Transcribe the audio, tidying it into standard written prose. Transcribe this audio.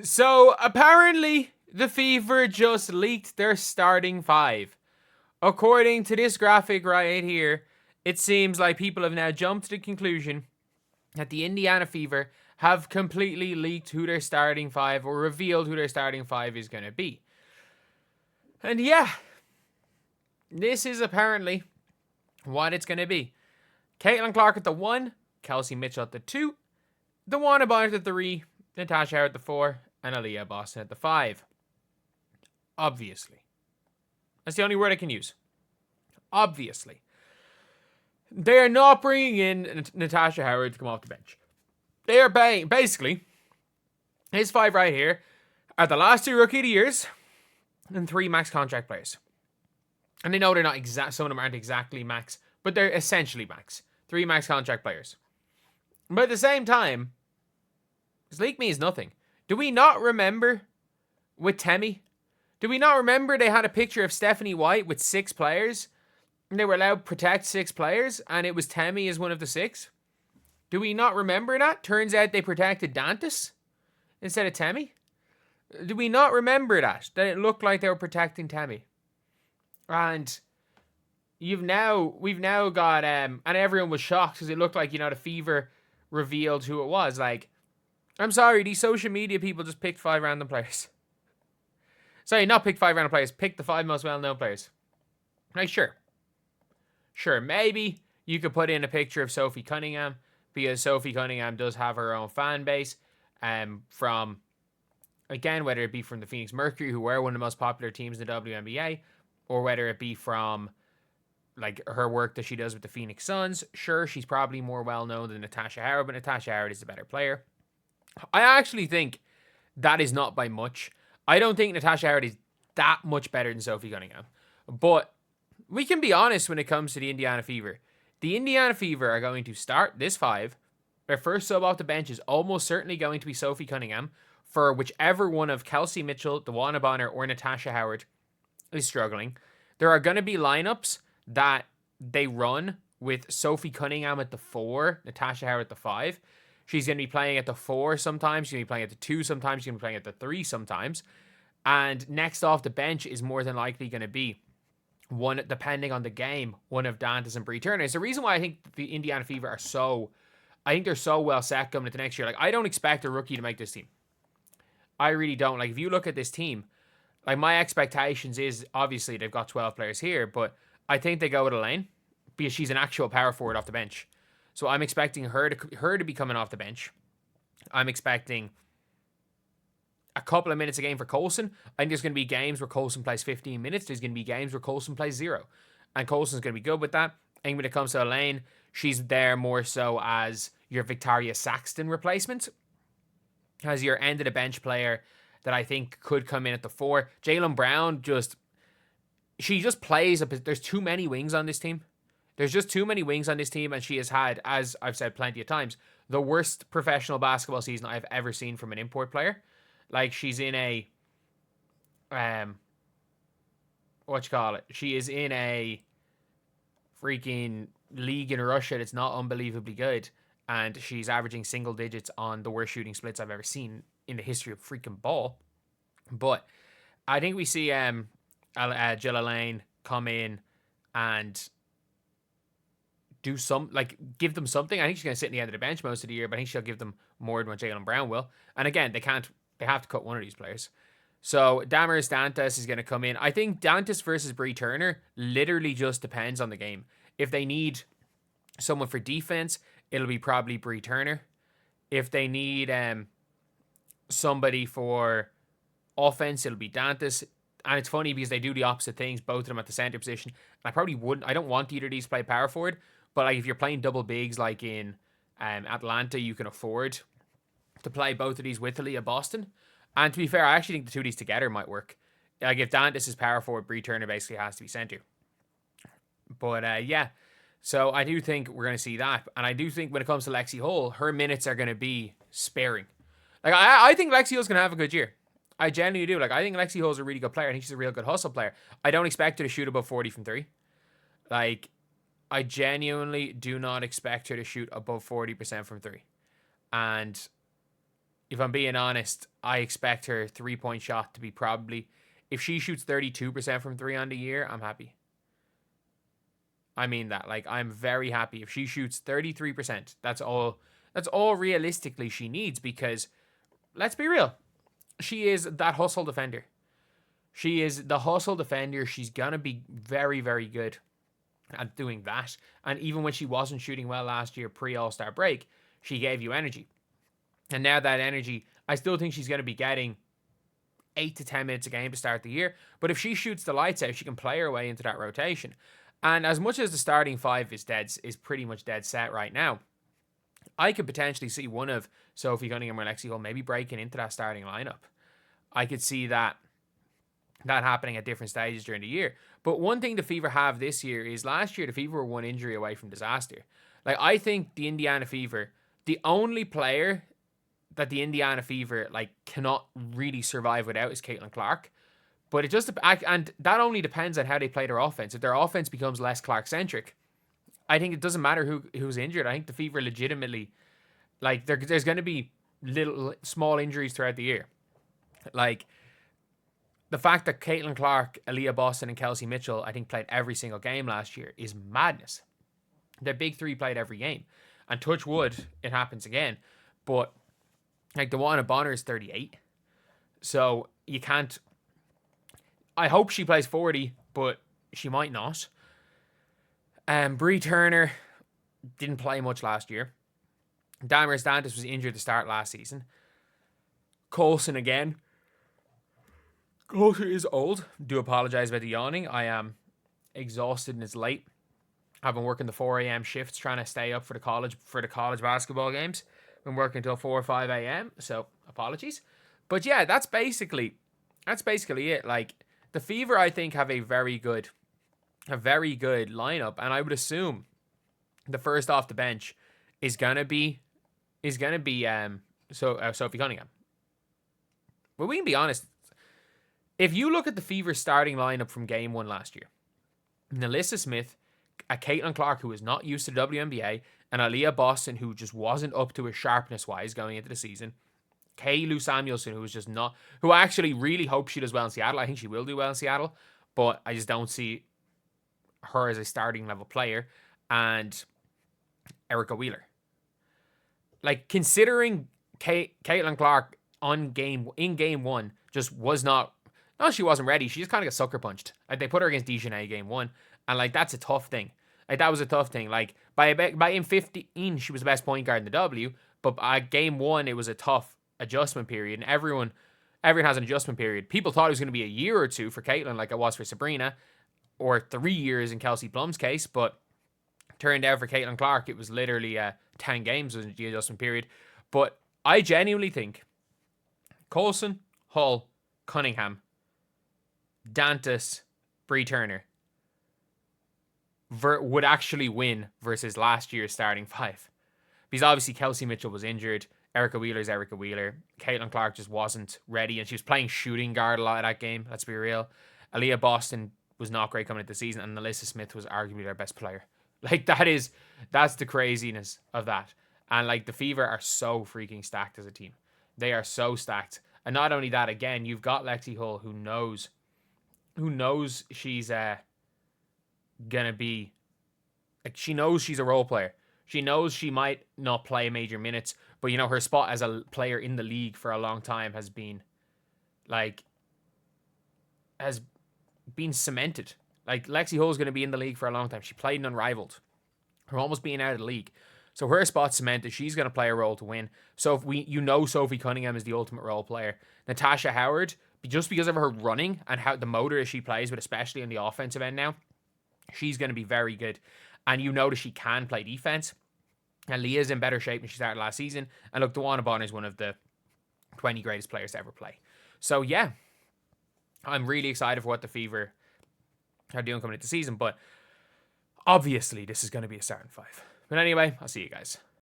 So, apparently, the Fever just leaked their starting five. According to this graphic right here, it seems like people have now jumped to the conclusion that the Indiana Fever have completely leaked who their starting five or revealed who their starting five is going to be. And yeah, this is apparently what it's going to be. Caitlin Clark at the 1, Kelsey Mitchell at the 2, DeWanna Bonner at the 3, Natasha Howard at the 4, and Aaliyah Boston at the 5. Obviously. That's the only word I can use. Obviously. They are not bringing in Natasha Howard to come off the bench. They are basically, his 5 right here are the last 2 Rookie of the Years and 3 max contract players. And I know they're not exact, some of them aren't exactly max, but they're essentially max. 3 max contract players. But at the same time, this leak means nothing. Do we not remember with Temi? Do we not remember they had a picture of Stephanie White with 6 players? And they were allowed to protect 6 players, and it was Temi as one of the 6? Do we not remember that? Turns out they protected Dantas instead of Temi. Do we not remember that? That it looked like they were protecting Temi. And we've now got and everyone was shocked because it looked like, the Fever revealed who it was. Like, I'm sorry, these social media people just picked 5 random players. Sorry, not picked 5 random players, picked the 5 most well-known players. Like, sure, maybe you could put in a picture of Sophie Cunningham, because Sophie Cunningham does have her own fan base, from, again, whether it be from the Phoenix Mercury, who were one of the most popular teams in the WNBA, or whether it be from, like, her work that she does with the Phoenix Suns. Sure, she's probably more well-known than Natasha Howard, but Natasha Howard is the better player. I actually think that is not by much. I don't think Natasha Howard is that much better than Sophie Cunningham. But we can be honest when it comes to the Indiana Fever. The Indiana Fever are going to start this 5. Their first sub off the bench is almost certainly going to be Sophie Cunningham for whichever one of Kelsey Mitchell, DeWanna Bonner, or Natasha Howard is struggling. There are going to be lineups that they run with Sophie Cunningham at the 4, Natasha Howard at the 5. She's going to be playing at the 4 sometimes. She's going to be playing at the 2 sometimes. She's going to be playing at the 3 sometimes. And next off the bench is more than likely going to be one, depending on the game, one of Dantas and Bree Turner. It's the reason why I think the Indiana Fever are I think they're so well set coming into next year. Like, I don't expect a rookie to make this team. I really don't. Like, if you look at this team, like, my expectations is, obviously, they've got 12 players here, but I think they go with Elaine because she's an actual power forward off the bench. So I'm expecting her to be coming off the bench. I'm expecting a couple of minutes a game for Coulson. I think there's going to be games where Coulson plays 15 minutes. There's going to be games where Coulson plays 0. And Coulson's going to be good with that. And when it comes to Elaine, she's there more so as your Victoria Saxton replacement. As your end of the bench player that I think could come in at the 4. Jaylen Brown she just plays. There's too many wings on this team. There's just too many wings on this team, and she has had, as I've said plenty of times, the worst professional basketball season I've ever seen from an import player. Like, she's in a, she is in a freaking league in Russia that's not unbelievably good, and she's averaging single digits on the worst shooting splits I've ever seen in the history of freaking ball. But I think we see Jill Elaine come in and do give them something. I think she's going to sit in the end of the bench most of the year, but I think she'll give them more than what Jaylen Brown will. And again, they have to cut one of these players. So Damaris Dantas is going to come in. I think Dantas versus Bree Turner literally just depends on the game. If they need someone for defense, it'll be probably Bree Turner. If they need somebody for offense, it'll be Dantas. And it's funny because they do the opposite things, both of them at the center position. And I don't want either of these to play power forward. But like, if you're playing double bigs like in Atlanta, you can afford to play both of these with Aaliyah Boston. And to be fair, I actually think the 2 of these together might work. Like, if Dantas is power forward, Bree Turner basically has to be center. But yeah, so I do think we're going to see that. And I do think when it comes to Lexie Hull, her minutes are going to be sparing. Like, I think Lexie Hull's going to have a good year. I genuinely do. Like, I think Lexie Hull's a really good player. I think she's a real good hustle player. I don't expect her to shoot above 40 from 3. Like, I genuinely do not expect her to shoot above 40% from 3. And if I'm being honest, I expect her 3-point shot to be probably, if she shoots 32% from 3 on the year, I'm happy. I mean that. Like, I'm very happy if she shoots 33%. That's all realistically she needs, because let's be real, she is that hustle defender. She is the hustle defender. She's gonna be very, very good at doing that. And even when she wasn't shooting well last year pre-All-Star break, she gave you energy. And now that energy, I still think she's going to be getting 8 to 10 minutes a game to start the year. But if she shoots the lights out, she can play her way into that rotation. And as much as the starting 5 is pretty much dead set right now, I could potentially see one of Sophie Cunningham or Lexie Hull maybe breaking into that starting lineup. I could see that happening at different stages during the year. But one thing the Fever have this year is last year the Fever were one injury away from disaster. Like, I think the Indiana Fever, the only player that the Indiana Fever like cannot really survive without is Caitlin Clark. But it just, and that only depends on how they play their offense. If their offense becomes less Clark centric, I think it doesn't matter who's injured. I think the Fever legitimately, like, there's going to be small injuries throughout the year. Like, the fact that Caitlin Clark, Aaliyah Boston, and Kelsey Mitchell, I think, played every single game last year is madness. Their big three played every game. And touch wood, it happens again. But, like, DeWanna Bonner is 38. So, you can't... I hope she plays 40, but she might not. Bree Turner didn't play much last year. Damaris Dantas was injured to start last season. Coulson again. Coulson is old. Do apologize about the yawning. I am exhausted and it's late. I've been working the 4 a.m. shifts trying to stay up for the college basketball games. Been working until 4 or 5 a.m. So apologies. But yeah, that's basically it. Like, the Fever, I think, have a very good lineup, and I would assume the first off the bench is gonna be Sophie Cunningham. But we can be honest. If you look at the Fever starting lineup from game 1 last year, Nalissa Smith, a Caitlin Clark who is not used to the WNBA, and Aaliyah Boston who just wasn't up to his sharpness wise going into the season, Kay Lou Samuelson who was just not, who I actually really hope she does well in Seattle. I think she will do well in Seattle, but I just don't see her as a starting level player, and Erica Wheeler. Like, considering Caitlin Clark in game 1 just was not. No, she wasn't ready. She just kind of got sucker punched. Like, they put her against Dejanay game 1, and like, that's a tough thing. Like, that was a tough thing. Like, by in 15, she was the best point guard in the W, but by game 1, it was a tough adjustment period, and everyone has an adjustment period. People thought it was going to be a year or 2 for Caitlin, like it was for Breanna, or 3 years in Kelsey Plum's case, but turned out for Caitlin Clark, it was literally 10 games was the adjustment period. But I genuinely think Coulson, Hull, Cunningham, Dantas, Bree Turner would actually win versus last year's starting 5. Because obviously Kelsey Mitchell was injured. Erica Wheeler's Erica Wheeler. Caitlin Clark just wasn't ready, and she was playing shooting guard a lot of that game, let's be real. Aaliyah Boston was not great coming into the season, and Nalissa Smith was arguably their best player. Like, that's the craziness of that. And like, the Fever are so freaking stacked as a team. They are so stacked. And not only that, again, you've got Lexie Hull who knows she's gonna be, like, she knows she's a role player. She knows she might not play major minutes, but you know, her spot as a player in the league for a long time has been cemented. Like, Lexie Hull is going to be in the league for a long time. She played in Unrivaled. Her almost being out of the league. So her spot's cemented. She's going to play a role to win. So if Sophie Cunningham is the ultimate role player. Natasha Howard, just because of her running and how the motor she plays, but especially on the offensive end now, she's going to be very good. And you notice she can play defense. And Leah's in better shape than she started last season. And look, DeWanna Bonner is one of the 20 greatest players to ever play. So yeah, I'm really excited for what the Fever are doing coming into the season. But obviously, this is going to be a starting 5. But anyway, I'll see you guys.